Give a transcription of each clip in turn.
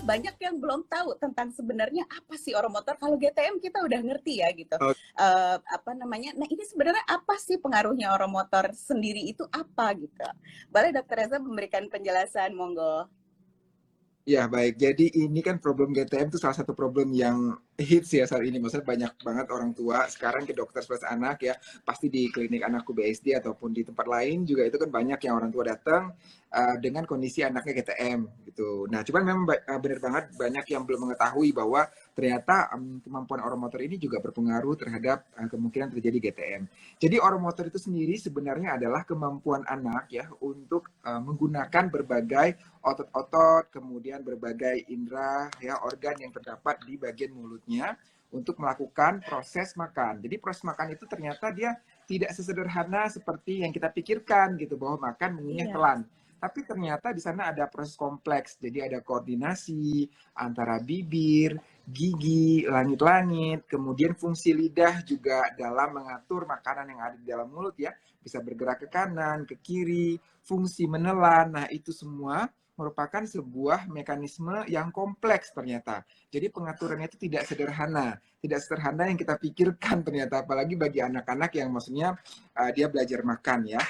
Banyak yang belum tahu tentang sebenarnya apa sih oromotor. Kalau GTM kita udah ngerti ya gitu. Oke. Apa namanya? Nah ini sebenarnya apa sih pengaruhnya oromotor sendiri itu apa gitu? Boleh Dokter Reza memberikan penjelasan, monggo. Ya, baik. Jadi ini kan problem GTM itu salah satu problem yang hits ya saat ini. Maksudnya banyak banget orang tua sekarang ke dokter spesialis anak ya. Pasti di klinik anakku BSD ataupun di tempat lain juga itu kan banyak yang orang tua datang dengan kondisi anaknya GTM gitu. Nah, cuman memang benar banget banyak yang belum mengetahui bahwa ternyata kemampuan oromotor ini juga berpengaruh terhadap kemungkinan terjadi GTM. Jadi oromotor itu sendiri sebenarnya adalah kemampuan anak ya untuk menggunakan berbagai otot-otot, kemudian berbagai indera, ya organ yang terdapat di bagian mulutnya untuk melakukan proses makan. Jadi proses makan itu ternyata dia tidak sesederhana seperti yang kita pikirkan gitu, bahwa makan mengunyah telan. Tapi ternyata di sana ada proses kompleks. Jadi ada koordinasi antara bibir, gigi, langit-langit, kemudian fungsi lidah juga dalam mengatur makanan yang ada di dalam mulut ya. Bisa bergerak ke kanan, ke kiri, fungsi menelan. Nah, itu semua merupakan sebuah mekanisme yang kompleks ternyata. Jadi pengaturannya itu tidak sederhana yang kita pikirkan ternyata, apalagi bagi anak-anak yang maksudnya dia belajar makan ya.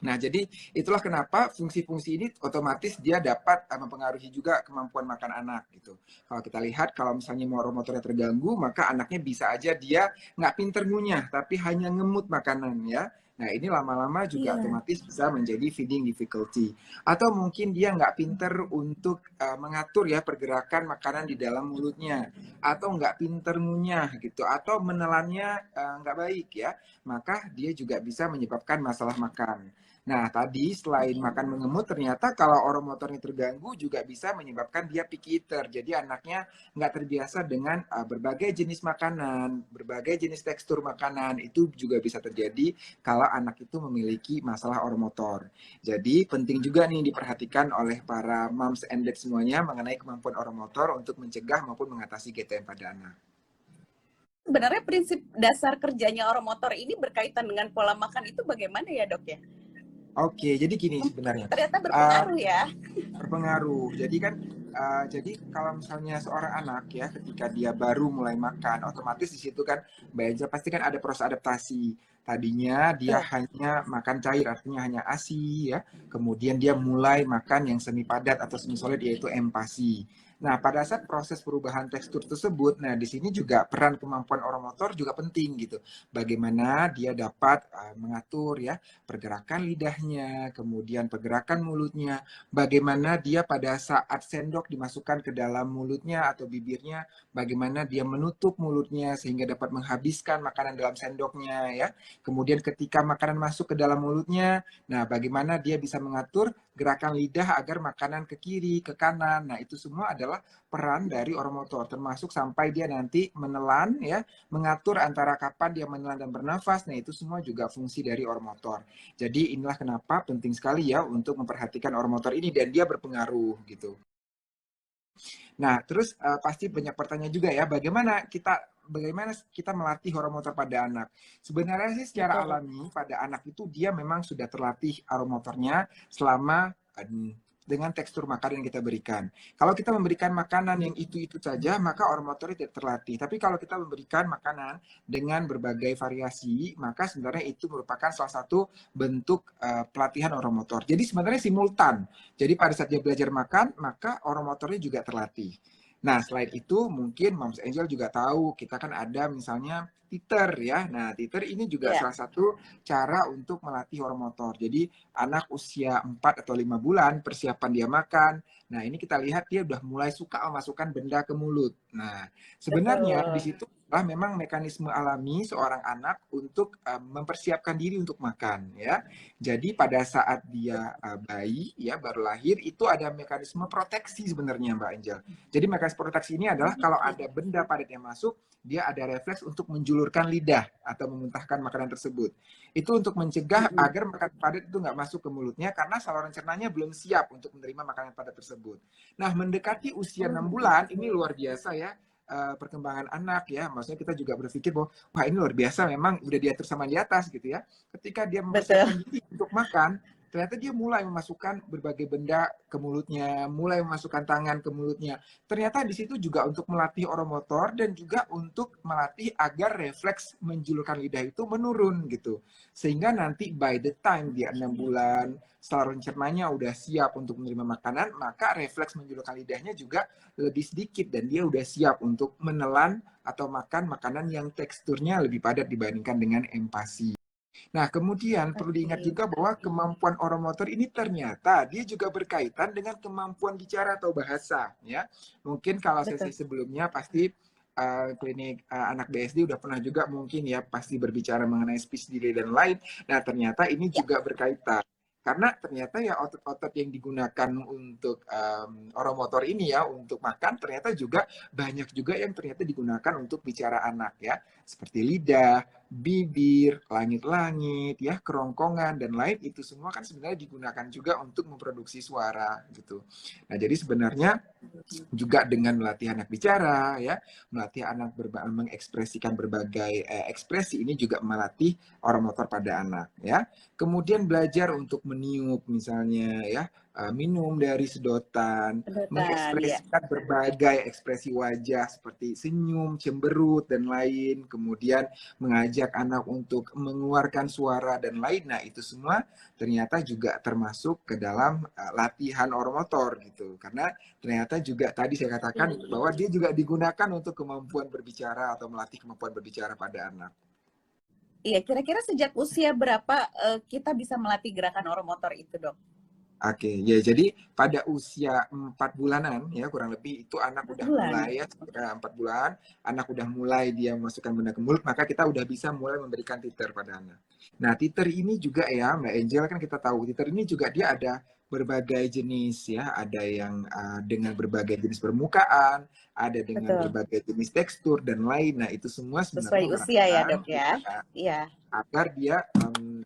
Nah, jadi itulah kenapa fungsi-fungsi ini otomatis dia dapat mempengaruhi juga kemampuan makan anak gitu. Kalau kita lihat, kalau misalnya motornya terganggu, maka anaknya bisa aja dia nggak pinter ngunyah, tapi hanya ngemut makanan ya. Nah, ini lama-lama juga otomatis bisa menjadi feeding difficulty. Atau mungkin dia nggak pinter untuk mengatur ya pergerakan makanan di dalam mulutnya. Atau nggak pinter ngunyah gitu. Atau menelannya nggak baik ya. Maka dia juga bisa menyebabkan masalah makan. Nah, tadi selain makan mengemut, ternyata kalau oromotornya terganggu juga bisa menyebabkan dia picky eater. Jadi anaknya nggak terbiasa dengan berbagai jenis makanan, berbagai jenis tekstur makanan. Itu juga bisa terjadi kalau anak itu memiliki masalah oromotor. Jadi penting juga nih diperhatikan oleh para moms and dad semuanya mengenai kemampuan oromotor untuk mencegah maupun mengatasi GTM pada anak. Sebenarnya prinsip dasar kerjanya oromotor ini berkaitan dengan pola makan itu bagaimana ya dok ya? Oke, jadi gini sebenarnya. Ternyata berpengaruh ya. Berpengaruh. Jadi kan, jadi kalau misalnya seorang anak ya, ketika dia baru mulai makan, otomatis di situ kan, Mbak Eja pasti kan ada proses adaptasi. Tadinya dia hanya makan cair, artinya hanya ASI ya. Kemudian dia mulai makan yang semi padat atau semi solid, yaitu empasi. Nah, pada saat proses perubahan tekstur tersebut, nah di sini juga peran kemampuan oromotor juga penting gitu. Bagaimana dia dapat mengatur ya pergerakan lidahnya, kemudian pergerakan mulutnya, bagaimana dia pada saat sendok dimasukkan ke dalam mulutnya atau bibirnya, bagaimana dia menutup mulutnya sehingga dapat menghabiskan makanan dalam sendoknya ya. Kemudian ketika makanan masuk ke dalam mulutnya, nah bagaimana dia bisa mengatur gerakan lidah agar makanan ke kiri, ke kanan. Nah, itu semua adalah peran dari oromotor, termasuk sampai dia nanti menelan ya, mengatur antara kapan dia menelan dan bernafas. Nah, itu semua juga fungsi dari oromotor. Jadi inilah kenapa penting sekali ya untuk memperhatikan oromotor ini dan dia berpengaruh gitu. Nah, terus pasti banyak pertanyaan juga ya, bagaimana kita melatih oromotor pada anak? Sebenarnya sih secara alami pada anak itu dia memang sudah terlatih oromotornya selama dengan tekstur makanan yang kita berikan. Kalau kita memberikan makanan yang itu-itu saja, maka oromotornya tidak terlatih. Tapi kalau kita memberikan makanan dengan berbagai variasi, maka sebenarnya itu merupakan salah satu bentuk pelatihan oromotor. Jadi sebenarnya simultan. Jadi pada saat dia belajar makan, maka oromotornya juga terlatih. Nah, selain itu mungkin Moms Angel juga tahu kita kan ada misalnya teeter ya. Nah, teeter ini juga salah satu cara untuk melatih oromotor. Jadi anak usia 4 atau 5 bulan persiapan dia makan. Nah, ini kita lihat dia udah mulai suka memasukkan benda ke mulut. Nah, sebenarnya di situ adalah memang mekanisme alami seorang anak untuk mempersiapkan diri untuk makan ya. Jadi pada saat dia bayi ya baru lahir itu ada mekanisme proteksi sebenarnya Mbak Angel. Jadi mekanisme proteksi ini adalah kalau ada benda padat yang masuk, dia ada refleks untuk menjulurkan menjulurkan lidah atau memuntahkan makanan tersebut. Itu untuk mencegah agar makanan padat itu nggak masuk ke mulutnya karena saluran cernanya belum siap untuk menerima makanan padat tersebut. Nah, mendekati usia 6 bulan ini luar biasa ya, perkembangan anak ya. Maksudnya kita juga berpikir bahwa wah ini luar biasa, memang udah diatur sama di atas gitu ya. Ketika dia Betul. mempersiapkan diri untuk makan, ternyata dia mulai memasukkan berbagai benda ke mulutnya, mulai memasukkan tangan ke mulutnya. Ternyata di situ juga untuk melatih oromotor dan juga untuk melatih agar refleks menjulurkan lidah itu menurun gitu. Sehingga nanti by the time dia 6 bulan, saluran cernanya udah siap untuk menerima makanan, maka refleks menjulurkan lidahnya juga lebih sedikit dan dia udah siap untuk menelan atau makan makanan yang teksturnya lebih padat dibandingkan dengan empasi. Nah, kemudian perlu diingat Oke. juga bahwa kemampuan oromotor ini ternyata dia juga berkaitan dengan kemampuan bicara atau bahasa, ya. Mungkin kalau sesi Betul. sebelumnya pasti klinik anak BSD udah pernah juga mungkin ya pasti berbicara mengenai speech delay dan lain. Nah, ternyata ini Ya. juga berkaitan. Karena ternyata ya otot-otot yang digunakan untuk oromotor ini ya untuk makan ternyata juga banyak juga yang ternyata digunakan untuk bicara anak ya, seperti lidah, bibir, langit-langit, ya, kerongkongan dan lain itu semua kan sebenarnya digunakan juga untuk memproduksi suara gitu. Nah, jadi sebenarnya juga dengan melatih anak bicara ya, melatih anak mengekspresikan berbagai ekspresi ini juga melatih oromotor pada anak ya. Kemudian belajar untuk meniup misalnya ya, minum dari sedotan, Sedotan, ya. mengekspresikan berbagai ekspresi wajah seperti senyum, cemberut dan lain, kemudian mengajak anak untuk mengeluarkan suara dan lain. Nah, itu semua ternyata juga termasuk ke dalam latihan oromotor gitu. Karena ternyata juga tadi saya katakan bahwa dia juga digunakan untuk kemampuan berbicara atau melatih kemampuan berbicara pada anak. Iya, kira-kira sejak usia berapa kita bisa melatih gerakan oromotor itu, Dok? Oke, ya jadi pada usia 4 bulanan ya kurang lebih itu anak 4 udah bulan. mulai ya 4 bulan, anak udah mulai dia memasukkan benda ke mulut, maka kita udah bisa mulai memberikan titer pada anak. Nah, titer ini juga ya Mbak Angel kan kita tahu titer ini juga dia ada berbagai jenis ya, ada yang dengan berbagai jenis permukaan, ada dengan Betul. berbagai jenis tekstur dan lain. Nah, itu semua sebenarnya Sesuai usia ya, merangsang Dok ya? Iya. agar dia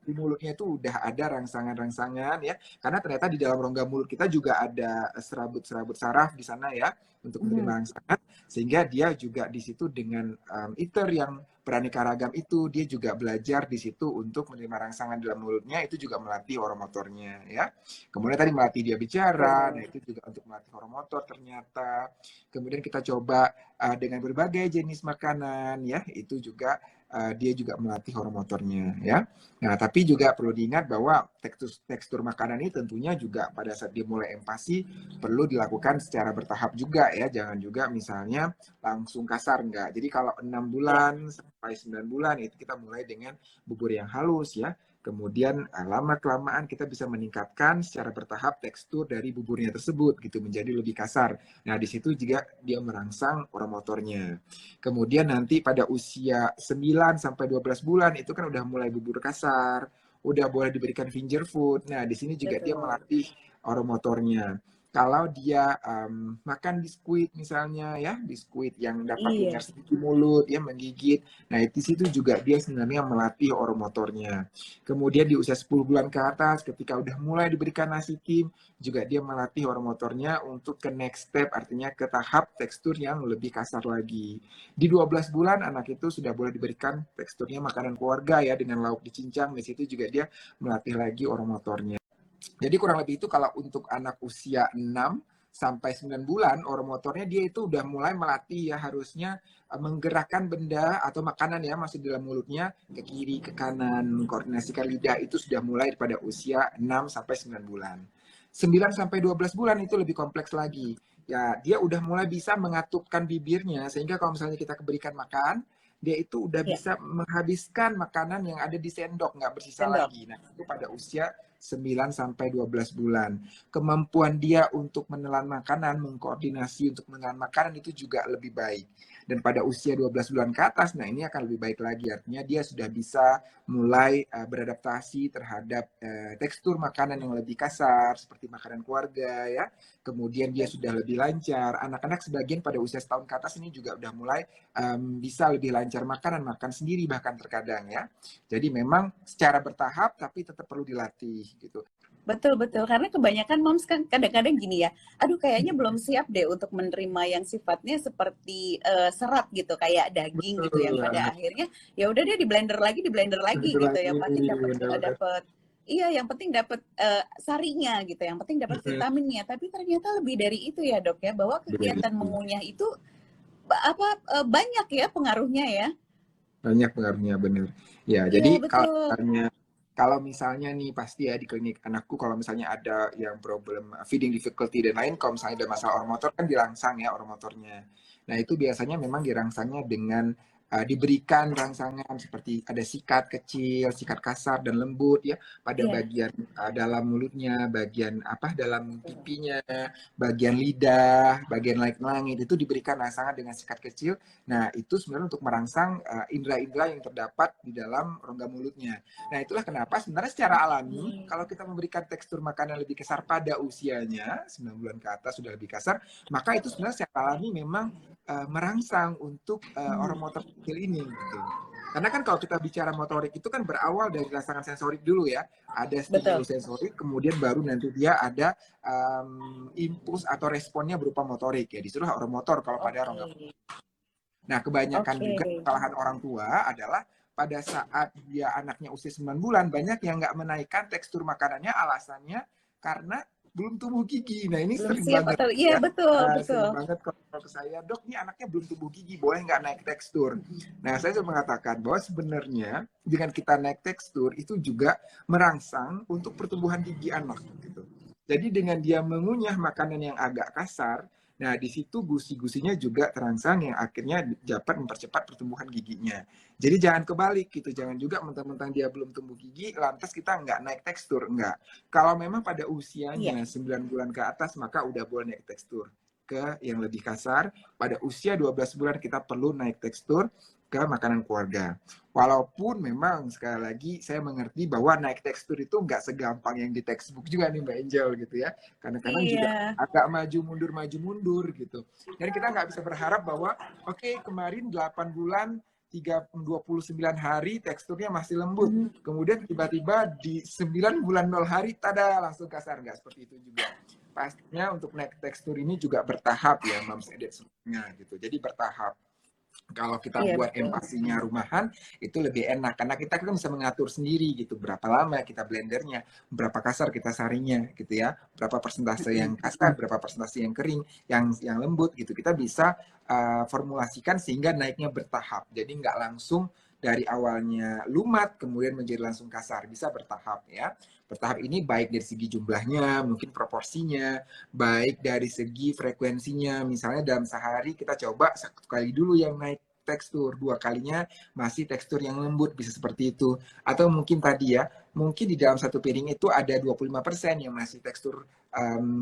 di mulutnya itu udah ada rangsangan-rangsangan ya, karena ternyata di dalam rongga mulut kita juga ada serabut-serabut saraf di sana ya untuk Mhm. menerima rangsangan, sehingga dia juga di situ dengan iter yang beraneka ragam itu dia juga belajar di situ untuk menerima rangsangan dalam mulutnya, itu juga melatih oromotornya ya. Kemudian tadi melatih dia bicara, nah Betul. itu juga untuk melatih oromotor ternyata. Kemudian kita coba dengan berbagai jenis makanan ya, itu juga dia juga melatih oromotornya ya. Nah, tapi juga perlu diingat bahwa tekstur makanan ini tentunya juga pada saat dia mulai empati perlu dilakukan secara bertahap juga ya. Jangan juga misalnya langsung kasar enggak. Jadi kalau 6 Ya. bulan sampai 9 bulan itu kita mulai dengan bubur yang halus ya. Kemudian lama-kelamaan kita bisa meningkatkan secara bertahap tekstur dari buburnya tersebut gitu menjadi lebih kasar. Nah, di situ juga dia merangsang oromotornya. Kemudian nanti pada usia 9 sampai 12 bulan itu kan udah mulai bubur kasar, udah boleh diberikan finger food. Nah, di sini juga dia Betul. melatih oromotornya. Kalau dia makan biskuit misalnya ya, biskuit yang dapat Iya. mengeras di mulut, ya menggigit. Nah, di situ juga dia sebenarnya melatih oromotornya. Kemudian di usia 10 bulan ke atas ketika udah mulai diberikan nasi tim, juga dia melatih oromotornya untuk ke next step, artinya ke tahap tekstur yang lebih kasar lagi. Di 12 bulan anak itu sudah boleh diberikan teksturnya makanan keluarga ya dengan lauk dicincang, di situ juga dia melatih lagi oromotornya. Jadi kurang lebih itu kalau untuk anak usia 6 sampai 9 bulan oromotornya dia itu udah mulai melatih ya harusnya menggerakkan benda atau makanan ya masuk dalam mulutnya ke kiri ke kanan, mengkoordinasikan lidah itu sudah mulai pada usia 6 sampai 9 bulan. 9 sampai 12 bulan itu lebih kompleks lagi. Ya, dia udah mulai bisa mengatupkan bibirnya sehingga kalau misalnya kita berikan makan, dia itu udah Ya. bisa menghabiskan makanan yang ada di sendok, nggak bersisa Sendok. lagi. Nah, itu pada usia 9 sampai 12 bulan. Kemampuan dia untuk menelan makanan, mengkoordinasi untuk menelan makanan itu juga lebih baik. Dan pada usia 12 bulan ke atas, nah ini akan lebih baik lagi. Artinya dia sudah bisa mulai beradaptasi terhadap tekstur makanan yang lebih kasar, seperti makanan keluarga ya. Kemudian dia sudah lebih lancar. Anak-anak sebagian pada usia setahun ke atas ini juga udah mulai bisa lebih lancar makanan, makan sendiri bahkan terkadang ya. Jadi memang secara bertahap tapi tetap perlu dilatih gitu. Betul, betul. Karena kebanyakan moms kan kadang-kadang gini ya, aduh kayaknya belum siap deh untuk menerima yang sifatnya seperti serat gitu, kayak daging gitu, yang Betul. pada akhirnya ya udah deh di blender lagi Itu gitu. lagi Yang penting dapat benar-benar. iya, yang penting dapat sarinya gitu, yang penting dapat vitaminnya. Tapi ternyata lebih dari itu ya dok ya, bahwa kegiatan mengunyah itu banyak ya pengaruhnya ya. Banyak pengaruhnya bener. Ya, Iya jadi betul. kalau misalnya nih pasti ya di klinik anakku kalau misalnya ada yang problem feeding difficulty dan lain, kalau misalnya ada masalah oromotor kan dirangsang ya oromotornya. Nah itu biasanya memang dirangsangnya dengan diberikan rangsangan seperti ada sikat kecil, sikat kasar dan lembut ya pada Iya. bagian dalam mulutnya, bagian apa dalam pipinya, bagian lidah, bagian langit-langit itu diberikan rangsangan dengan sikat kecil. Nah itu sebenarnya untuk merangsang indera-indera yang terdapat di dalam rongga mulutnya. Nah, itulah kenapa sebenarnya secara alami, kalau kita memberikan tekstur makanan lebih kasar pada usianya, 9 bulan ke atas sudah lebih kasar, maka itu sebenarnya secara alami memang merangsang untuk orang motor kecil ini. Gitu. Karena kan kalau kita bicara motorik itu kan berawal dari rangsangan sensorik dulu ya. Ada Betul. stimulus sensorik, kemudian baru nanti dia ada impuls atau responnya berupa motorik ya. Disuruh orang motor kalau pada rongga. Oke. Nah, kebanyakan Oke. juga kesalahan orang tua adalah pada saat dia anaknya usia 9 bulan, banyak yang nggak menaikkan tekstur makanannya alasannya karena belum tumbuh gigi. Nah, ini Belum sering siap banget atau iya ya. betul, Sering betul. banget kalau ke saya, dok, ini anaknya belum tumbuh gigi, boleh nggak naik tekstur? Nah, saya sudah mengatakan bahwa sebenarnya dengan kita naik tekstur itu juga merangsang untuk pertumbuhan gigi anak. Gitu. Jadi dengan dia mengunyah makanan yang agak kasar, nah, di situ gusi-gusinya juga terangsang yang akhirnya dapat mempercepat pertumbuhan giginya. Jadi jangan kebalik gitu, jangan juga mentang-mentang dia belum tumbuh gigi, lantas kita nggak naik tekstur, nggak. Kalau memang pada Iya. usianya 9 bulan ke atas, maka udah boleh naik tekstur ke yang lebih kasar. Pada usia 12 bulan kita perlu naik tekstur ke makanan keluarga. Walaupun memang sekali lagi saya mengerti bahwa naik tekstur itu nggak segampang yang di textbook juga nih Mbak Angel gitu ya. Kadang-kadang juga Iya. agak maju mundur gitu. Dan kita nggak bisa berharap bahwa oke, kemarin 8 bulan 29 hari teksturnya masih lembut. Kemudian tiba-tiba di 9 bulan 0 hari tada langsung kasar, nggak seperti itu juga. Pastinya untuk naik tekstur ini juga bertahap ya Mams Edet semuanya gitu. Jadi bertahap. Kalau kita Iya buat betul. empasinya rumahan itu lebih enak karena kita kan bisa mengatur sendiri gitu berapa lama kita blendernya, berapa kasar kita sarinya gitu ya, berapa persentase yang kasar, berapa persentase yang kering, yang lembut gitu. Kita bisa formulasikan sehingga naiknya bertahap. Jadi nggak langsung dari awalnya lumat kemudian menjadi langsung kasar, bisa bertahap ya. Bertahap ini baik dari segi jumlahnya, mungkin proporsinya, baik dari segi frekuensinya. Misalnya dalam sehari kita coba satu kali dulu yang naik tekstur, dua kalinya masih tekstur yang lembut, bisa seperti itu. Atau mungkin tadi ya, mungkin di dalam satu piring itu ada 25% yang masih tekstur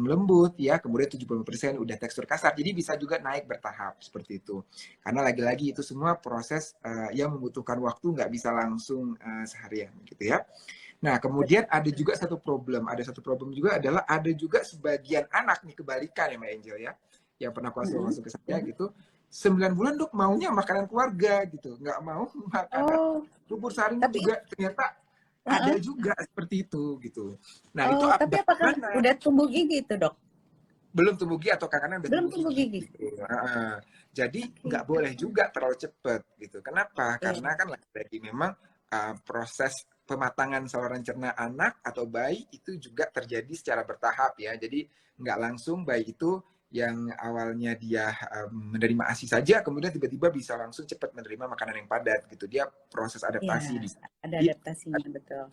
lembut ya, kemudian 75% udah tekstur kasar. Jadi bisa juga naik bertahap seperti itu. Karena lagi-lagi itu semua proses yang membutuhkan waktu, nggak bisa langsung seharian gitu ya. Nah, kemudian ada juga satu problem. Ada satu problem juga adalah ada juga sebagian anak nih kebalikan ya Mbak Angel ya. Yang pernah konsul ke saya gitu. 9 bulan dok maunya makanan keluarga gitu. Nggak mau makanan Oh, bubur saring tapi juga. Ternyata ada heeh. juga seperti itu gitu. Nah, itu Oh, tapi apakah bagaimana? udah tumbuh gigi itu, Dok? Belum tumbuh gigi atau kadang udah Belum tumbuh tumbuh gigi gigi. gitu. Jadi Oke. nggak boleh juga terlalu cepet gitu. Kenapa? Karena Iya. kan lagi-lagi memang proses pematangan saluran cerna anak atau bayi itu juga terjadi secara bertahap ya. Jadi nggak langsung bayi itu yang awalnya dia menerima ASI saja, kemudian tiba-tiba bisa langsung cepat menerima makanan yang padat gitu. Dia proses Iya, adaptasi di ada jadi adaptasinya betul.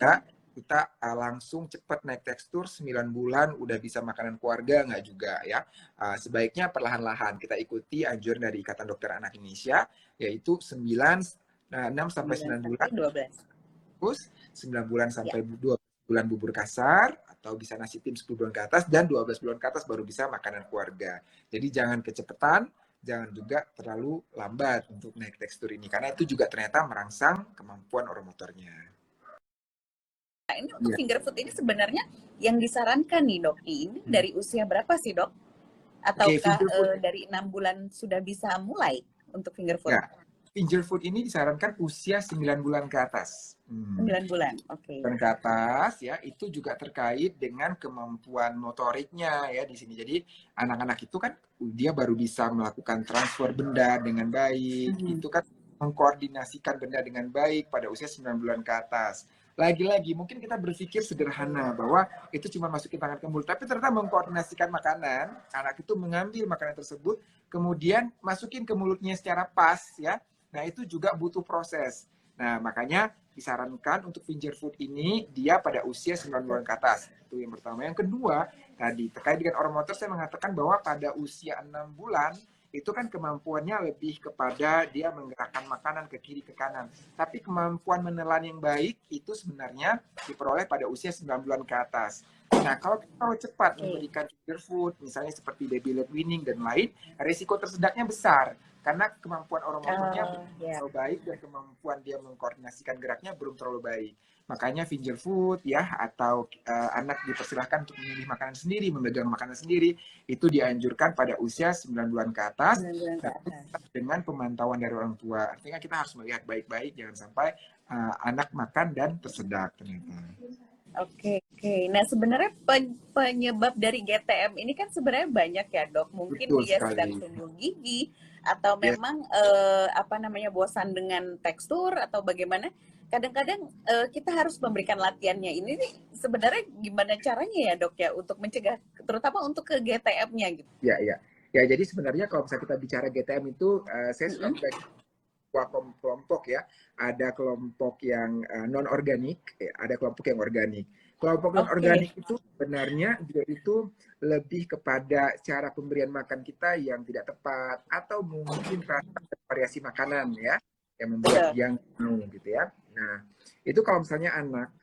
kita langsung cepat naik tekstur 9 bulan udah bisa makanan keluarga nggak juga ya. Sebaiknya perlahan-lahan kita ikuti anjuran dari Ikatan Dokter Anak Indonesia yaitu 6 sampai 9 9 bulan sampai 12. terus 9 bulan Ya. sampai 12 bulan bubur kasar, atau bisa nasi tim 10 bulan ke atas, dan 12 bulan ke atas baru bisa makanan keluarga. Jadi jangan kecepatan, jangan juga terlalu lambat untuk naik tekstur ini, karena itu juga ternyata merangsang kemampuan oromotornya. Nah, ini untuk Iya, finger food ini sebenarnya yang disarankan nih dok, ini hmm. dari usia berapa sih dok? Oke, Ataukah finger food dari 6 bulan sudah bisa mulai untuk finger food? ya. Finger food ini disarankan usia 9 bulan ke atas. 9 bulan, oke. Dan ke atas ya, itu juga terkait dengan kemampuan motoriknya ya di sini. Jadi anak-anak itu kan dia baru bisa melakukan transfer benda dengan baik, itu kan mengkoordinasikan benda dengan baik pada usia 9 bulan ke atas. Lagi-lagi mungkin kita berpikir sederhana bahwa itu cuma masukin tangan ke mulut, tapi ternyata mengkoordinasikan makanan, anak itu mengambil makanan tersebut kemudian masukin ke mulutnya secara pas ya. Nah, itu juga butuh proses. Nah, makanya disarankan untuk finger food ini dia pada usia 9 bulan ke atas. Itu yang pertama. Yang kedua, tadi terkait dengan oromotor saya mengatakan bahwa pada usia 6 bulan itu kan kemampuannya lebih kepada dia menggerakkan makanan ke kiri ke kanan. Tapi kemampuan menelan yang baik itu sebenarnya diperoleh pada usia 9 bulan ke atas. Nah, kalau kita terlalu cepat memberikan finger food, misalnya seperti baby led weaning dan lain, risiko tersedaknya besar. Karena kemampuan oromotornya belum terlalu baik dan kemampuan dia mengkoordinasikan geraknya belum terlalu baik. Makanya finger food ya, atau anak dipersilahkan untuk memilih makanan sendiri, memegang makanan sendiri, itu dianjurkan pada usia 9 bulan ke atas, 9 bulan ke atas. dengan pemantauan dari orang tua. Artinya kita harus melihat baik-baik, jangan sampai anak makan dan tersedak ternyata. Oke, oke. Nah, sebenarnya penyebab dari GTM ini kan sebenarnya banyak ya, Dok. Mungkin Betul dia sedang sekali. tumbuh gigi atau Yes. memang apa namanya bosan dengan tekstur atau bagaimana. Kadang-kadang kita harus memberikan latihannya. Ini nih sebenarnya gimana caranya ya, Dok ya, untuk mencegah terutama untuk ke GTM-nya gitu. Ya, ya. Ya, jadi sebenarnya kalau misalnya kita bicara GTM itu, saya suka membagi dua kelompok ya. Ada kelompok yang non organik, ada kelompok yang organik. Kelompok non organik itu sebenarnya dia itu lebih kepada cara pemberian makan kita yang tidak tepat, atau mungkin variasi makanan ya yang membuat dia mau gitu ya. Nah, itu kalau misalnya anak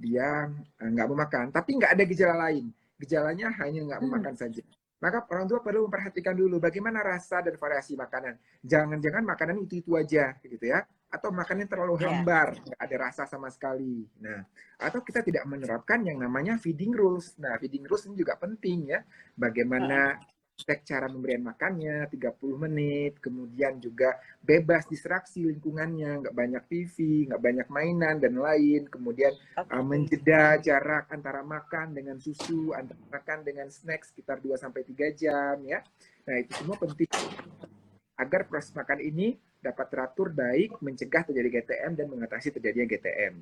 dia nggak mau makan, tapi nggak ada gejala lain, gejalanya hanya nggak mau makan saja, maka orang tua perlu memperhatikan dulu bagaimana rasa dan variasi makanan. Jangan-jangan makanan itu aja gitu ya, atau makannya terlalu hambar, nggak ada rasa sama sekali. Nah, atau kita tidak menerapkan yang namanya feeding rules. Nah, feeding rules ini juga penting ya, bagaimana cek cara pemberian makannya 30 menit, kemudian juga bebas distraksi lingkungannya, nggak banyak TV, nggak banyak mainan dan lain, kemudian menjeda jarak antara makan dengan susu, antara makan dengan snack sekitar 2-3 jam ya. Nah, itu semua penting agar proses makan ini dapat teratur baik, mencegah terjadi GTM dan mengatasi terjadinya GTM.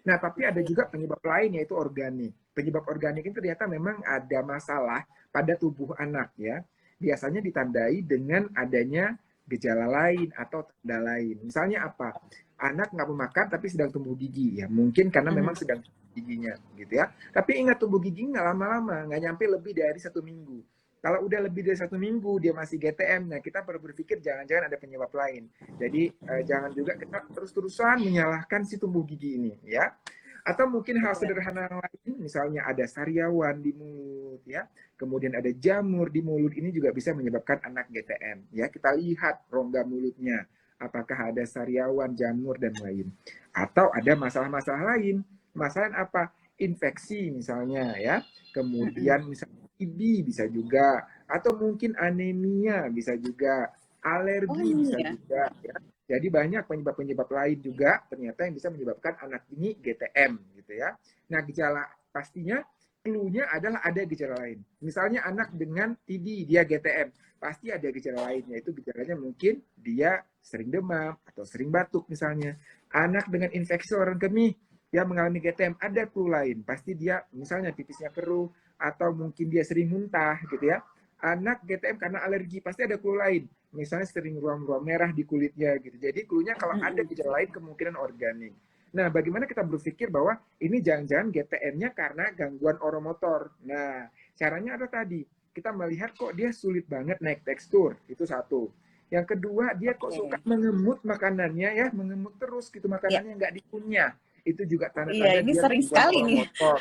Nah, tapi ada juga penyebab lain, yaitu organik. Penyebab organik itu ternyata memang ada masalah pada tubuh anak ya. Biasanya ditandai dengan adanya gejala lain atau tanda lain. Misalnya apa? Anak nggak mau makan tapi sedang tumbuh gigi ya. Mungkin karena memang sedang tumbuh giginya gitu ya. Tapi ingat, tumbuh gigi nggak lama-lama, nggak nyampe lebih dari 1 minggu. Kalau udah lebih dari 1 minggu dia masih GTM, nah kita perlu berpikir jangan-jangan ada penyebab lain. Jadi jangan juga kita terus-terusan menyalahkan si tumbuh gigi ini ya. Atau mungkin hal sederhana lain, misalnya ada sariawan di mulut ya, kemudian ada jamur di mulut, ini juga bisa menyebabkan anak GTM ya. Kita lihat rongga mulutnya, apakah ada sariawan, jamur dan lain. Atau ada masalah-masalah lain. Masalah apa? Infeksi misalnya ya. Kemudian misalnya TB bisa juga, atau mungkin anemia bisa juga, alergi bisa juga ya. Jadi banyak penyebab-penyebab lain juga ternyata yang bisa menyebabkan anak ini GTM gitu ya. Nah, gejala pastinya clue-nya adalah ada gejala lain. Misalnya anak dengan TB dia GTM, pasti ada gejala lain, yaitu gejalanya mungkin dia sering demam atau sering batuk misalnya. Anak dengan infeksi saluran kemih dia mengalami GTM, ada clue lain, pasti dia misalnya pipisnya keruh, atau mungkin dia sering muntah gitu ya. Anak GTM karena alergi, pasti ada clue lain, misalnya sering ruam-ruam merah di kulitnya gitu. Jadi clue-nya kalau ada gejala lain kemungkinan organik. Nah, bagaimana kita berpikir bahwa ini jangan-jangan GTM-nya karena gangguan oromotor. Nah, caranya ada tadi, kita melihat kok dia sulit banget naik tekstur, itu satu. Yang kedua, dia kok suka mengemut makanannya ya, mengemut terus gitu makanannya, nggak dikunyah. itu juga Iya, tanda-tanda ini dia sering gangguan sekali nih. oromotor.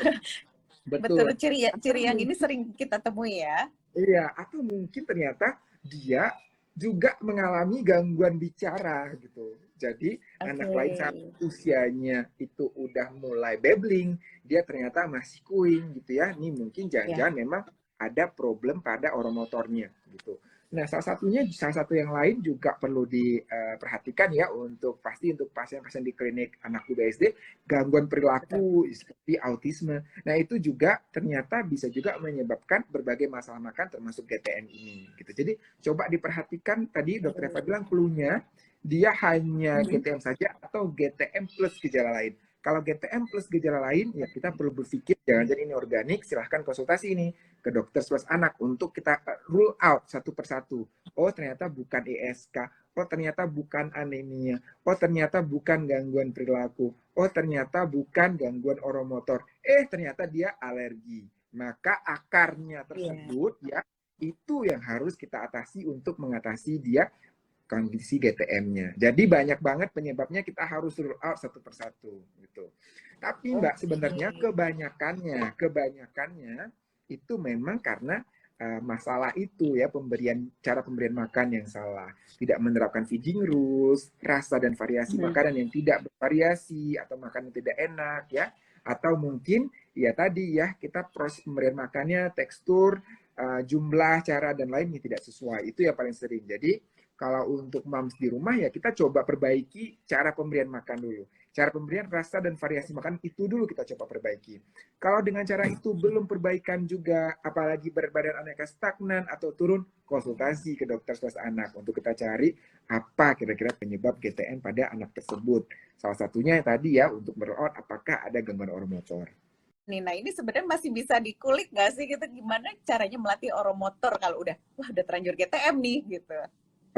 Betul, Betul. Atau ciri yang ini mungkin sering kita temui ya. iya, atau mungkin ternyata dia juga mengalami gangguan bicara gitu. Jadi anak lain saat Oke. usianya itu udah mulai babbling, dia ternyata masih kuing gitu ya. Ini mungkin Ya. jangan-jangan memang ada problem pada oromotornya gitu. Nah, salah satu yang lain juga perlu diperhatikan ya untuk pasti untuk pasien-pasien di klinik anak BSD, gangguan Betul. perilaku seperti autisme. Nah, itu juga ternyata bisa juga menyebabkan berbagai masalah makan termasuk GTM ini gitu. Jadi coba diperhatikan tadi dokter Eva bilang clue-nya dia hanya Mhm. GTM saja atau GTM plus gejala lain. Kalau GTM plus gejala lain, ya kita perlu berpikir jangan-jangan ini organik, silahkan konsultasi ini ke dokter spesialis anak untuk kita rule out satu persatu. Oh ternyata bukan ESK, oh ternyata bukan anemia, oh ternyata bukan gangguan perilaku, oh ternyata bukan gangguan oromotor, ternyata dia alergi. Maka akarnya Iya. tersebut ya itu yang harus kita atasi untuk mengatasi dia kondisi GTM-nya. Jadi banyak banget penyebabnya kita harus rule out satu persatu gitu. Tapi Mbak Oke. sebenarnya kebanyakannya itu memang karena masalah itu ya cara pemberian makan yang salah, tidak menerapkan feeding rules, rasa dan variasi Mhm. makanan yang tidak bervariasi atau makanan tidak enak ya, atau mungkin ya tadi ya kita proses pemberian makannya tekstur jumlah cara dan lain yang tidak sesuai itu yang paling sering. Jadi kalau untuk moms di rumah ya kita coba perbaiki cara pemberian makan dulu. Cara pemberian rasa dan variasi makan itu dulu kita coba perbaiki. Kalau dengan cara itu belum perbaikan juga, apalagi berat badan anaknya stagnan atau turun, konsultasi ke dokter spesialis anak untuk kita cari apa kira-kira penyebab GTM pada anak tersebut. Salah satunya yang tadi ya untuk berout apakah ada gangguan oromotor. Nih, nah ini sebenarnya masih bisa dikulik nggak sih gitu gimana caranya melatih oromotor kalau udah terlanjur GTM nih gitu.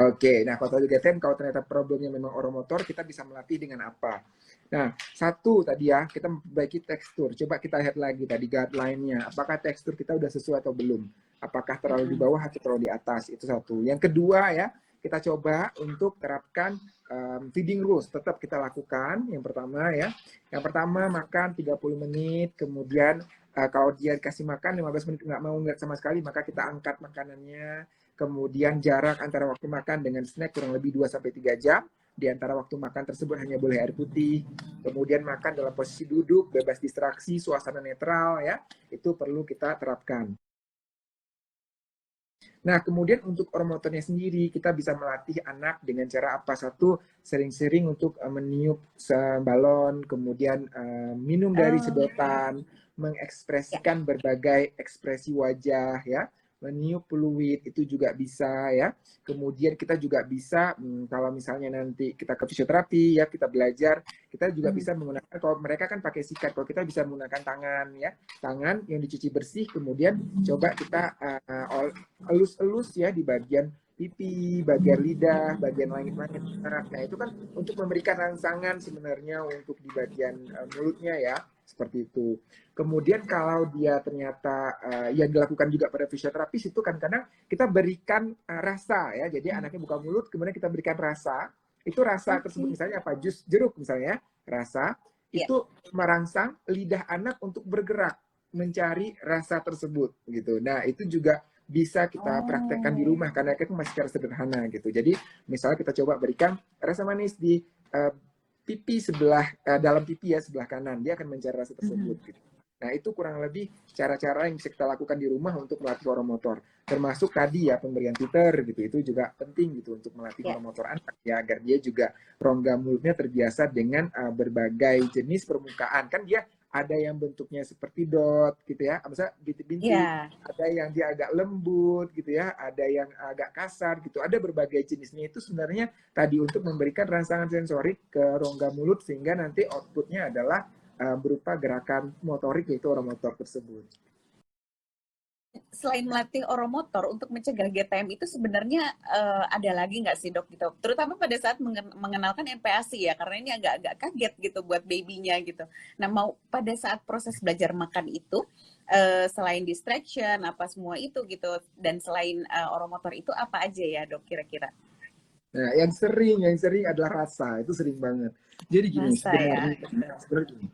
Oke, nah kalau tadi GTM, kalau ternyata problemnya memang oromotor, kita bisa melatih dengan apa? Nah, satu tadi ya, kita memperbaiki tekstur. Coba kita lihat lagi tadi guideline-nya. Apakah tekstur kita udah sesuai atau belum? Apakah terlalu di Mm-mm. bawah atau terlalu di atas? Itu satu. Yang kedua ya, kita coba untuk terapkan feeding rules. Tetap kita lakukan. Yang pertama ya. Yang pertama makan 30 menit, kemudian kalau dia dikasih makan 15 menit nggak mau nggak sama sekali, maka kita angkat makanannya. Kemudian jarak antara waktu makan dengan snack kurang lebih 2-3 jam. Di antara waktu makan tersebut hanya boleh air putih. Kemudian makan dalam posisi duduk, bebas distraksi, suasana netral ya. Itu perlu kita terapkan. Nah, kemudian untuk oromotornya sendiri, kita bisa melatih anak dengan cara apa? Satu, sering-sering untuk meniup balon, kemudian minum dari Oh, sedotan, ya. mengekspresikan berbagai ekspresi wajah, ya, meniup fluid, itu juga bisa, ya. Kemudian kita juga bisa, kalau misalnya nanti kita ke fisioterapi, ya, kita belajar, kita juga Mhm. bisa menggunakan, kalau mereka kan pakai sikat, kalau kita bisa menggunakan tangan, ya, tangan yang dicuci bersih, kemudian coba kita elus-elus ya di bagian pipi, bagian lidah, bagian langit-langit. Nah, itu kan untuk memberikan rangsangan sebenarnya untuk di bagian mulutnya ya, seperti itu. Kemudian kalau dia ternyata yang dilakukan juga pada fisioterapis itu kan kadang kita berikan rasa ya. Jadi anaknya buka mulut, kemudian kita berikan rasa. Itu rasa tersebut Oke. misalnya apa? Jus jeruk misalnya, rasa Ya. itu merangsang lidah anak untuk bergerak mencari rasa tersebut gitu. Nah, itu juga bisa kita praktekkan di Oh, rumah karena itu masih secara sederhana gitu. Jadi misalnya kita coba berikan rasa manis di pipi sebelah dalam pipi ya sebelah kanan, dia akan mencari rasa tersebut. mhm. Gitu. Nah itu kurang lebih cara-cara yang bisa kita lakukan di rumah untuk melatih oromotor. Termasuk tadi ya pemberian tutor gitu, itu juga penting gitu untuk melatih Ya. oromotor anak ya agar dia juga rongga mulutnya terbiasa dengan berbagai jenis permukaan. Kan dia ada yang bentuknya seperti dot gitu ya, misalnya bintik-bintik, Ya. ada yang dia agak lembut gitu ya, ada yang agak kasar gitu, ada berbagai jenisnya itu sebenarnya tadi untuk memberikan rangsangan sensorik ke rongga mulut sehingga nanti outputnya adalah berupa gerakan motorik yaitu oromotor tersebut. Selain melatih oromotor untuk mencegah GTM itu sebenarnya ada lagi nggak sih dok gitu? Terutama pada saat mengenalkan MPASI ya, karena ini agak-agak kaget gitu buat babynya gitu. Nah mau pada saat proses belajar makan itu selain distraction apa semua itu gitu dan selain oromotor itu apa aja ya dok kira-kira? Nah, yang sering adalah rasa, itu sering banget. Jadi gini, Rasa ya, betul. sebenarnya gini,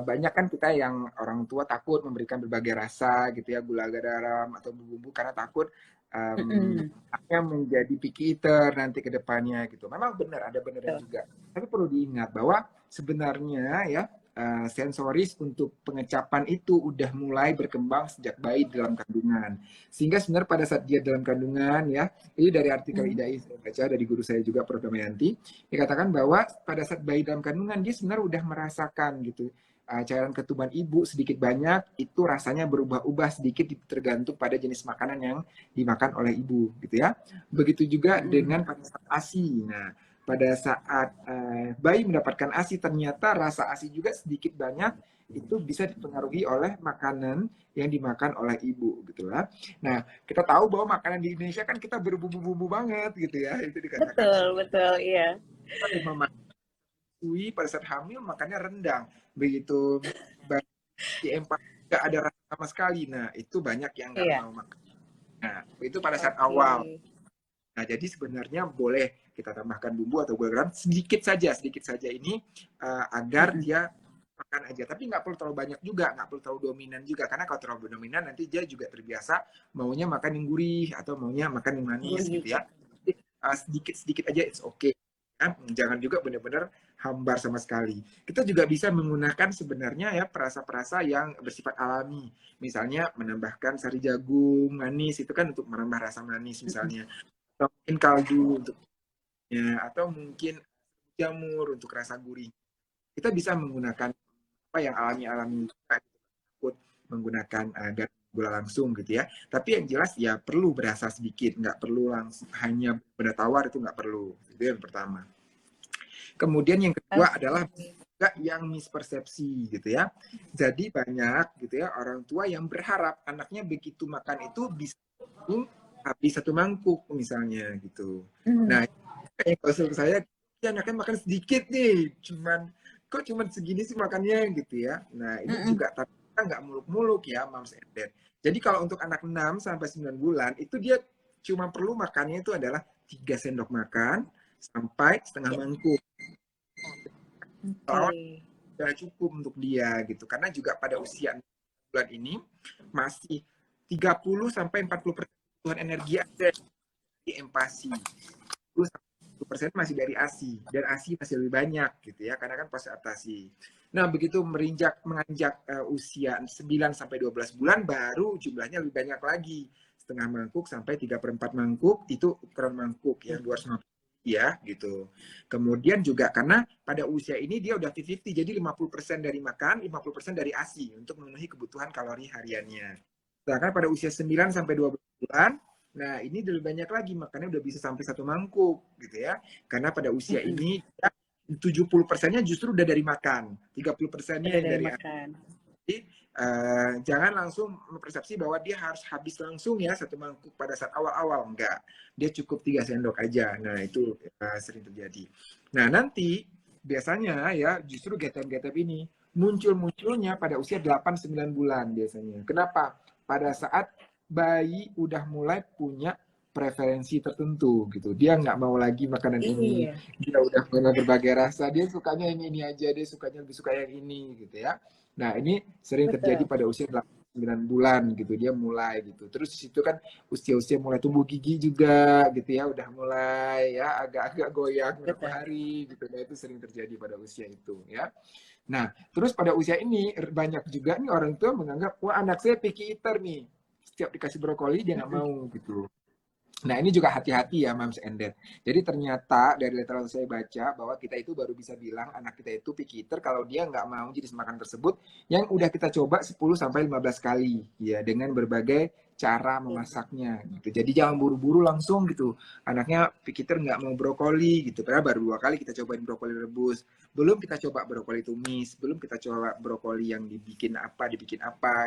banyak kan kita yang orang tua takut memberikan berbagai rasa gitu ya, gula garam atau bumbu-bumbu karena takut Mm-mm, anaknya menjadi picky eater nanti ke depannya gitu. Memang benar, ada benernya betul. juga. Tapi perlu diingat bahwa sebenarnya ya sensoris untuk pengecapan itu udah mulai berkembang sejak bayi dalam kandungan. Sehingga sebenarnya pada saat dia dalam kandungan ya, ini dari artikel Mm. IDAI saya baca dari guru saya juga Prof. Damayanti, dikatakan bahwa pada saat bayi dalam kandungan dia sebenarnya udah merasakan gitu cairan ketuban ibu sedikit banyak itu rasanya berubah-ubah sedikit tergantung pada jenis makanan yang dimakan oleh ibu gitu ya. Begitu juga Mm-mm. dengan pada saat ASI. Nah, pada saat bayi mendapatkan ASI ternyata rasa ASI juga sedikit banyak itu bisa dipengaruhi oleh makanan yang dimakan oleh ibu gitu lah. Nah, kita tahu bahwa makanan di Indonesia kan kita berbumbu-bumbu banget gitu ya. Itu dikatakan Betul, betul, iya. memasui pada saat hamil makannya rendang. Begitu di empat nggak ada rasa sama sekali. Nah, itu banyak yang nggak Iya, mau makan. Nah, itu pada saat oke. awal. Nah, jadi sebenarnya boleh kita tambahkan bumbu atau gula garam sedikit saja ini agar Mm-mm. dia makan aja. Tapi nggak perlu terlalu banyak juga, nggak perlu terlalu dominan juga. Karena kalau terlalu dominan nanti dia juga terbiasa maunya makan yang gurih atau maunya makan yang manis Gurih, gitu ya. betul. Jadi, sedikit-sedikit aja it's okay. Ya, jangan juga benar-benar hambar sama sekali. Kita juga bisa menggunakan sebenarnya ya perasa-perasa yang bersifat alami. Misalnya menambahkan sari jagung manis itu kan untuk menambah rasa manis Mm-mm. misalnya atau mungkin kaldu untuknya atau mungkin jamur untuk rasa gurih. Kita bisa menggunakan apa yang alami-alami menggunakan gula langsung gitu ya. Tapi yang jelas ya perlu berasa sedikit, nggak perlu langsung hanya benda tawar itu nggak perlu. Itu yang pertama. Kemudian yang kedua adalah Oke. juga yang mispersepsi gitu ya. Jadi banyak gitu ya orang tua yang berharap anaknya begitu makan itu bisa habis satu mangkuk misalnya gitu. Mm. Nah, kayak kalau saya ya anaknya makan sedikit nih, kok cuman segini sih makannya gitu ya. Nah, ini Mm-mm. juga tapi kita nggak muluk-muluk ya, Moms and Dad. Jadi kalau untuk anak 6 sampai 9 bulan itu dia cuma perlu makannya itu adalah 3 sendok makan sampai setengah Ya, mangkuk. oke. Kalau sudah cukup untuk dia gitu. Karena juga pada usia 6 bulan ini masih 30 sampai 40% kebutuhan energi ada di empasi. 10% masih dari ASI dan ASI masih lebih banyak gitu ya karena kan proses adaptasi. Nah, begitu menganjak usia 9 sampai 12 bulan baru jumlahnya lebih banyak lagi. Setengah mangkuk sampai 3/4 mangkuk itu ukuran mangkuk yang 250 ya gitu. Kemudian juga karena pada usia ini dia udah 50-50 jadi 50% dari makan, 50% dari ASI untuk memenuhi kebutuhan kalori hariannya. Sedangkan pada usia 9 sampai 12 bulan nah, ini lebih banyak lagi, makanya udah bisa sampai satu mangkuk, gitu ya. Karena pada usia Mm-mm. ini, 70%-nya justru udah dari makan, 30%-nya Udah yang dari dari makan. jadi, jangan langsung mempersepsi bahwa dia harus habis langsung ya satu mangkuk pada saat awal-awal. Enggak, dia cukup 3 sendok aja. Nah, itu sering terjadi. Nah, nanti biasanya ya justru GTM-GTM ini muncul-munculnya pada usia 8-9 bulan biasanya. Kenapa? Pada saat bayi udah mulai punya preferensi tertentu gitu. Dia nggak mau lagi makanan ini. Iya, Dia udah mulai berbagai rasa. Dia sukanya yang ini aja. Dia sukanya lebih suka yang ini gitu ya. Nah, ini sering terjadi betul. pada usia 8-9 bulan gitu. Dia mulai gitu. Terus di situ kan usia-usia mulai tumbuh gigi juga gitu ya. Udah mulai ya agak-agak goyang beberapa Betul. hari gitu. Nah, itu sering terjadi pada usia itu ya. Nah, terus pada usia ini banyak juga nih orang tua menganggap, wah anak saya picky eater nih. Setiap dikasih brokoli dia nggak Mm-mm. mau gitu. Nah, ini juga hati-hati ya, Moms and Dad. Jadi ternyata dari literatur saya baca bahwa kita itu baru bisa bilang anak kita itu picky eater kalau dia nggak mau jenis makan tersebut yang udah kita coba 10 sampai 15 kali ya dengan berbagai cara memasaknya gitu. Jadi jangan buru-buru langsung gitu. Anaknya picky eater nggak mau brokoli gitu. Karena baru 2 kali kita cobain brokoli rebus. Belum kita coba brokoli tumis, belum kita coba brokoli yang dibikin apa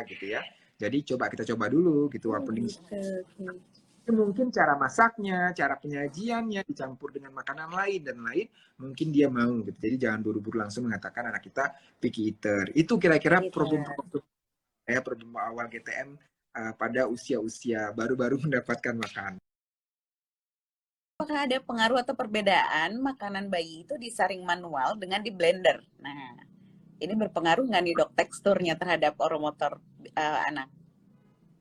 gitu ya. Jadi kita coba dulu gitu Oh, walaupun gitu. Oke. mungkin cara masaknya, cara penyajiannya dicampur dengan makanan lain dan lain, mungkin dia mau gitu. Jadi jangan buru-buru langsung mengatakan anak kita picky eater. Itu kira-kira Gitu. problem-problem problem awal GTM pada usia-usia baru-baru mendapatkan makan. apakah ada pengaruh atau perbedaan makanan bayi itu disaring manual dengan di blender? Nah, ini berpengaruh nggak nih dok teksturnya terhadap oromotor anak?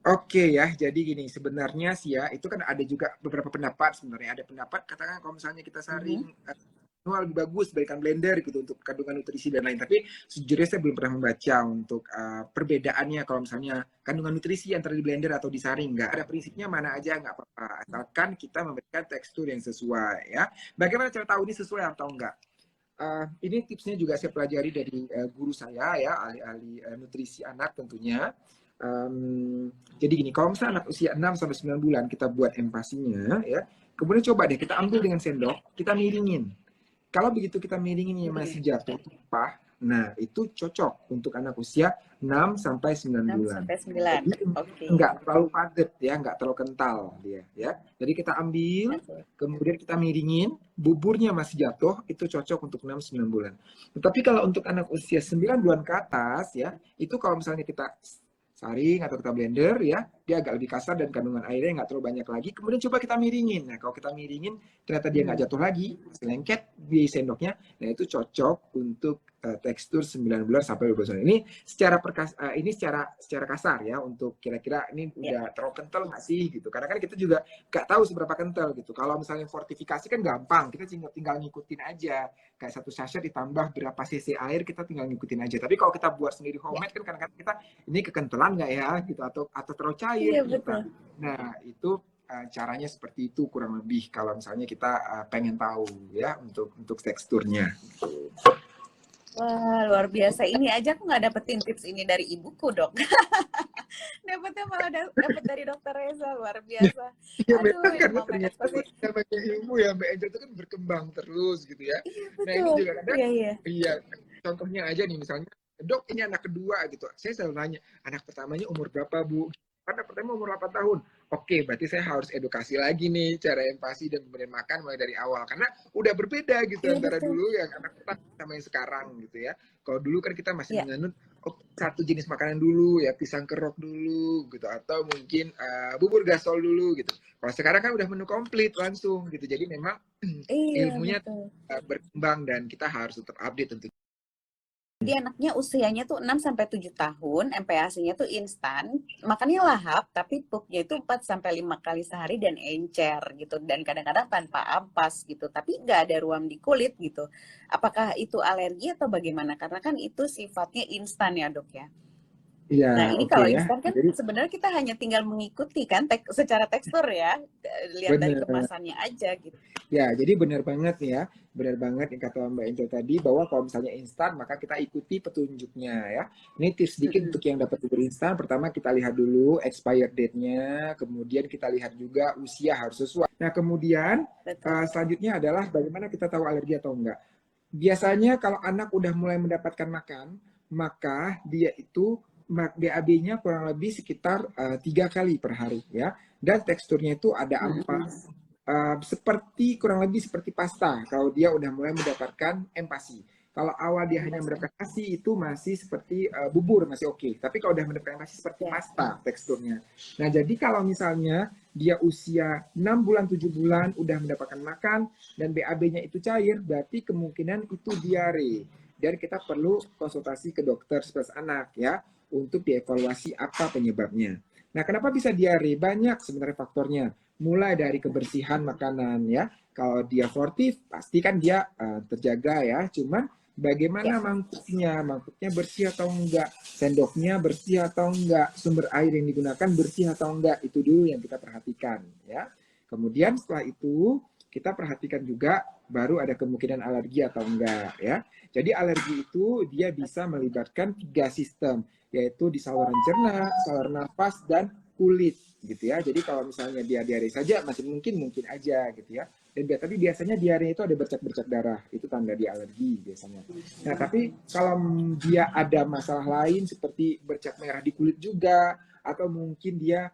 Oke ya, jadi gini, sebenarnya sih ya, itu kan ada juga beberapa pendapat sebenarnya. Ada pendapat katakan kalau misalnya kita saring manual lebih bagus dibandingkan blender gitu untuk kandungan nutrisi dan lain. Tapi sejujurnya saya belum pernah membaca untuk perbedaannya kalau misalnya kandungan nutrisi antara di blender atau disaring. Nggak ada prinsipnya mana aja nggak apa-apa. Asalkan kita memberikan tekstur yang sesuai ya. Bagaimana cara tahu ini sesuai atau enggak? Ini tipsnya juga saya pelajari dari guru saya ya, ahli-ahli nutrisi anak tentunya. Jadi gini, kalau misalnya anak usia 6 sampai 9 bulan kita buat empasinya ya, kemudian coba deh kita ambil dengan sendok, kita miringin. Kalau begitu kita miringin yang masih jatuh tumpah, nah itu cocok untuk anak usia 6 sampai 9 6 bulan. sampai 9. Jadi Oke. enggak terlalu padat ya, enggak terlalu kental dia ya. Jadi kita ambil, kemudian kita miringin, buburnya masih jatuh, itu cocok untuk 6-9 bulan. Tetapi kalau untuk anak usia 9 bulan ke atas ya, itu kalau misalnya kita saring atau kita blender ya, dia agak lebih kasar dan kandungan airnya nggak terlalu banyak lagi. Kemudian coba kita miringin. Nah, kalau kita miringin ternyata dia nggak jatuh lagi, lengket di sendoknya, nah itu cocok untuk tekstur 9 bulan sampai 12 bulan. Ini secara kasar ya, untuk kira-kira ini udah terlalu kental nggak sih gitu. Karena kan kita juga nggak tahu seberapa kental gitu. Kalau misalnya fortifikasi kan gampang, kita tinggal ngikutin aja. Kayak satu sachet ditambah berapa cc air, kita tinggal ngikutin aja. Tapi kalau kita buat sendiri homemade kan kadang-kadang kita ini kekentelan nggak ya gitu, atau terlalu cair Iya, kita. betul. Nah itu caranya seperti itu kurang lebih kalau misalnya kita pengen tahu ya untuk teksturnya. Wah, luar biasa. Ini aja aku nggak dapetin tips ini dari ibuku, dok. Dapetnya malah dapet dari dokter Reza, luar biasa. Ya Aduh, memang ini karena Mama ternyata pasti. namanya ilmu ya Mbak Angel itu kan berkembang terus gitu ya. Iya, Nah ini betul. juga kadang, Iya, iya. iya contohnya aja nih misalnya, dok ini anak kedua gitu. Saya selalu nanya, anak pertamanya umur berapa Bu? Anak pertama umur 8 tahun. Oke, berarti saya harus edukasi lagi nih cara empati dan pemberian makan mulai dari awal. Karena udah berbeda gitu Iya, antara betul. dulu yang anak pertama sama yang sekarang gitu ya. Kalau dulu kan kita masih Iya. menganut satu jenis makanan dulu ya, pisang kerok dulu gitu, atau mungkin bubur gasol dulu gitu. Kalau sekarang kan udah menu komplit langsung gitu. Jadi memang Iya, ilmunya betul. berkembang dan kita harus tetap update tentunya. Jadi anaknya usianya tuh 6 sampai 7 tahun, MPASI-nya tuh instan, makannya lahap, tapi pupnya itu 4 sampai 5 kali sehari dan encer gitu. Dan kadang-kadang tanpa ampas gitu, tapi nggak ada ruam di kulit gitu. Apakah itu alergi atau bagaimana? Karena kan itu sifatnya instan ya dok ya. Iya, Nah ini oke kalau ya. instan kan Jadi sebenarnya kita hanya tinggal mengikuti kan secara tekstur ya, lihat dari benar. kemasannya aja gitu. Ya, jadi benar banget nih ya. Benar banget yang kata Mbak Angel tadi, bahwa kalau misalnya instan, maka kita ikuti petunjuknya ya. Ini tips sedikit untuk yang dapat bubur instan. Pertama kita lihat dulu expired date-nya, kemudian kita lihat juga usia harus sesuai. Nah, kemudian Betul. selanjutnya adalah bagaimana kita tahu alergi atau enggak. Biasanya kalau anak udah mulai mendapatkan makan, maka dia itu BAB-nya kurang lebih sekitar 3 kali per hari ya. Dan teksturnya itu ada ampas, seperti kurang lebih seperti pasta kalau dia udah mulai mendapatkan empasi. Kalau awal dia hanya mendapatkan nasi itu masih seperti bubur, masih oke. Tapi kalau udah mendapatkan nasi seperti pasta teksturnya. Nah, jadi kalau misalnya dia usia 6 bulan, 7 bulan udah mendapatkan makan dan BAB-nya itu cair, berarti kemungkinan itu diare. Dan kita perlu konsultasi ke dokter spesialis anak ya untuk dievaluasi apa penyebabnya. Nah, kenapa bisa diare? Banyak sebenarnya faktornya. Mulai dari kebersihan makanan ya. Kalau dia sportif, pasti kan dia terjaga ya. Cuman bagaimana mangkuknya? Mangkuknya bersih atau enggak? Sendoknya bersih atau enggak? Sumber air yang digunakan bersih atau enggak? Itu dulu yang kita perhatikan ya. Kemudian setelah itu kita perhatikan juga baru ada kemungkinan alergi atau enggak ya. Jadi alergi itu dia bisa melibatkan 3 sistem, yaitu di saluran cerna, saluran nafas, dan kulit gitu ya. Jadi kalau misalnya dia diare saja masih mungkin aja gitu ya. Dan tapi biasanya diare itu ada bercak-bercak darah, itu tanda dia alergi biasanya. Nah, tapi kalau dia ada masalah lain seperti bercak merah di kulit juga, atau mungkin dia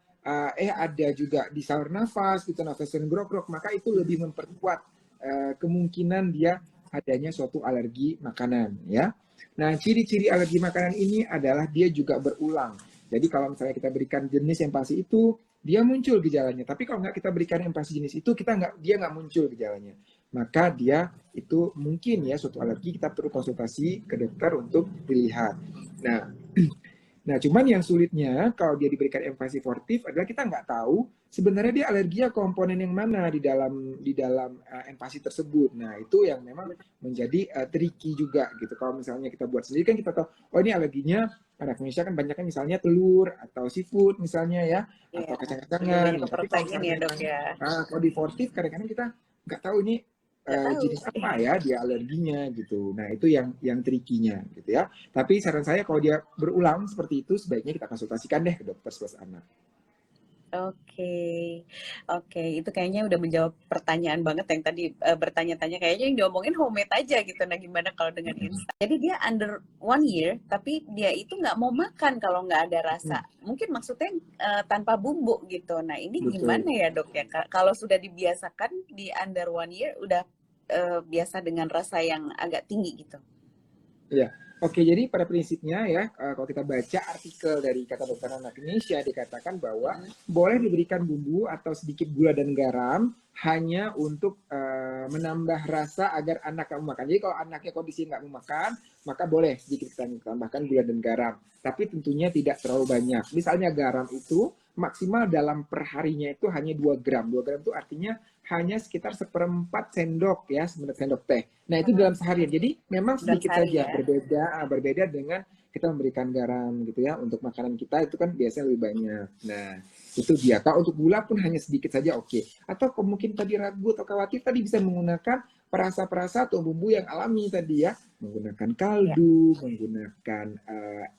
ada juga di saluran nafas gitu, nafas yang grok-grok, maka itu lebih memperkuat kemungkinan dia adanya suatu alergi makanan ya. Nah, ciri-ciri alergi makanan ini adalah dia juga berulang. Jadi kalau misalnya kita berikan jenis empasi itu, dia muncul gejalanya. Tapi kalau nggak kita berikan empasi jenis itu, dia nggak muncul gejalanya. Maka dia itu mungkin ya suatu alergi, kita perlu konsultasi ke dokter untuk dilihat. Nah, Nah, cuman yang sulitnya kalau dia diberikan empasi sportif adalah kita nggak tahu sebenarnya dia alerginya komponen yang mana di dalam empasi tersebut. Nah, itu yang memang menjadi tricky juga gitu. Kalau misalnya kita buat sendiri kan kita tahu, oh ini alerginya anak Indonesia kan banyaknya misalnya telur atau seafood misalnya ya, Iya, atau lebih kacang-kacangan. banyak Ya, ke tapi kalau protein misalnya ya dok memang ya. kalau di sportif kadang-kadang kita nggak tahu ini Nggak tahu. jenis apa ya dia alerginya gitu. Nah, itu yang tricky-nya gitu ya. Tapi saran saya kalau dia berulang seperti itu, sebaiknya kita konsultasikan deh ke dokter spesialis anak. Oke, oke, itu kayaknya udah menjawab pertanyaan banget yang tadi bertanya-tanya, kayaknya yang diomongin homemade aja gitu. Nah, gimana kalau dengan instan? Jadi dia under 1 year, tapi dia itu nggak mau makan kalau nggak ada rasa. Mungkin maksudnya tanpa bumbu gitu. Nah, ini Betul. gimana ya dok ya? Kalau sudah dibiasakan di under 1 year, udah biasa dengan rasa yang agak tinggi gitu. Iya. Oke, jadi pada prinsipnya ya, kalau kita baca artikel dari Kata Dokter Anak Indonesia, dikatakan bahwa boleh diberikan bumbu atau sedikit gula dan garam hanya untuk menambah rasa agar anak mau makan. Jadi kalau anaknya kondisi nggak mau makan, maka boleh sedikit kita tambahkan gula dan garam. Tapi tentunya tidak terlalu banyak. Misalnya garam itu maksimal dalam perharinya itu hanya 2 gram. 2 gram itu artinya hanya sekitar 1/4 sendok ya, sendok teh. Nah, itu dalam seharian. Jadi memang Dalam sedikit sehari saja, ya. berbeda dengan kita memberikan garam gitu ya. Untuk makanan kita itu kan biasanya lebih banyak. Nah, itu dia. Kalau untuk gula pun hanya sedikit saja oke. Atau mungkin tadi ragu atau khawatir, tadi bisa menggunakan perasa-perasa atau bumbu yang alami tadi ya. Menggunakan Ya. kaldu, menggunakan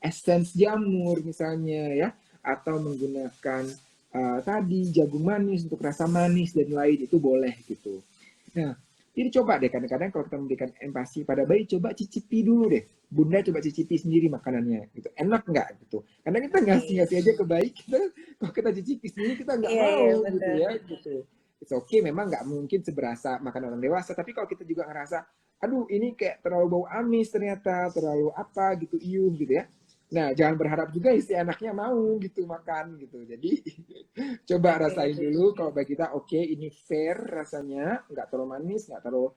essence jamur misalnya ya. Atau menggunakan tadi jagung manis untuk rasa manis dan lain, itu boleh gitu. Nah, jadi coba deh kadang-kadang kalau kita memberikan empati pada bayi, coba cicipi dulu deh. Bunda coba cicipi sendiri makanannya gitu. Enak nggak gitu. Karena kita Oke. ngasih aja ke bayi, kalau kita cicipi sendiri kita nggak Iya, iya mau gitu betul. ya gitu. It's okay, memang nggak mungkin seberasa makan orang dewasa, tapi kalau kita juga ngerasa, aduh ini kayak terlalu bau amis ternyata, terlalu apa gitu, iuh gitu ya. Nah, jangan berharap juga si anaknya mau gitu makan gitu. Jadi coba Oke. rasain dulu kalau bagi kita oke, ini fair rasanya, nggak terlalu manis, nggak terlalu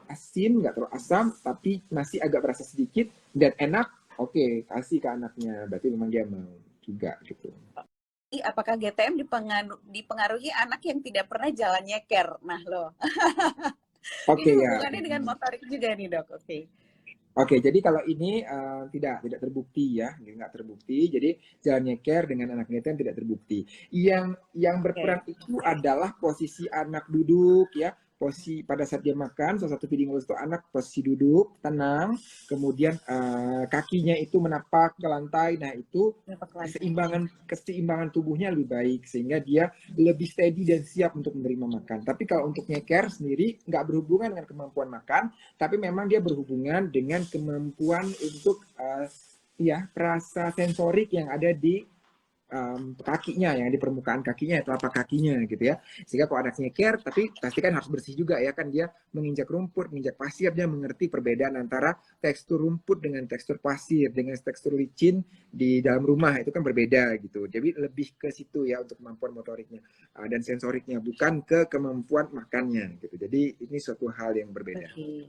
asin, nggak terlalu asam, tapi masih agak berasa sedikit dan enak. Oke, kasih ke anaknya, berarti memang dia mau juga gitu. Apakah GTM dipengaruhi anak yang tidak pernah jalan nyeker? Nah, loh. Ini Oke ya. hubungannya dengan motorik juga nih, Dok. Oke. Oke, jadi kalau ini tidak terbukti ya, nggak terbukti. Jadi jalan nyeker dengan anak GTM tidak terbukti. Yang berperan itu adalah posisi anak duduk ya, posisi pada saat dia makan. Salah satu feeding rules itu anak posisi duduk tenang, kemudian kakinya itu menapak ke lantai. Nah, itu keseimbangan tubuhnya lebih baik sehingga dia lebih steady dan siap untuk menerima makan. Tapi kalau untuk nyeker sendiri nggak berhubungan dengan kemampuan makan, tapi memang dia berhubungan dengan kemampuan untuk ya rasa sensorik yang ada di kakinya, yang di permukaan kakinya, telapak kakinya gitu ya. Sehingga kalau anak nyeker, tapi pastikan harus bersih juga ya, kan dia menginjak rumput, menginjak pasir, dia mengerti perbedaan antara tekstur rumput dengan tekstur pasir, dengan tekstur licin di dalam rumah, itu kan berbeda gitu. Jadi lebih ke situ ya untuk kemampuan motoriknya dan sensoriknya, bukan ke kemampuan makannya gitu. Jadi ini suatu hal yang berbeda. Oke.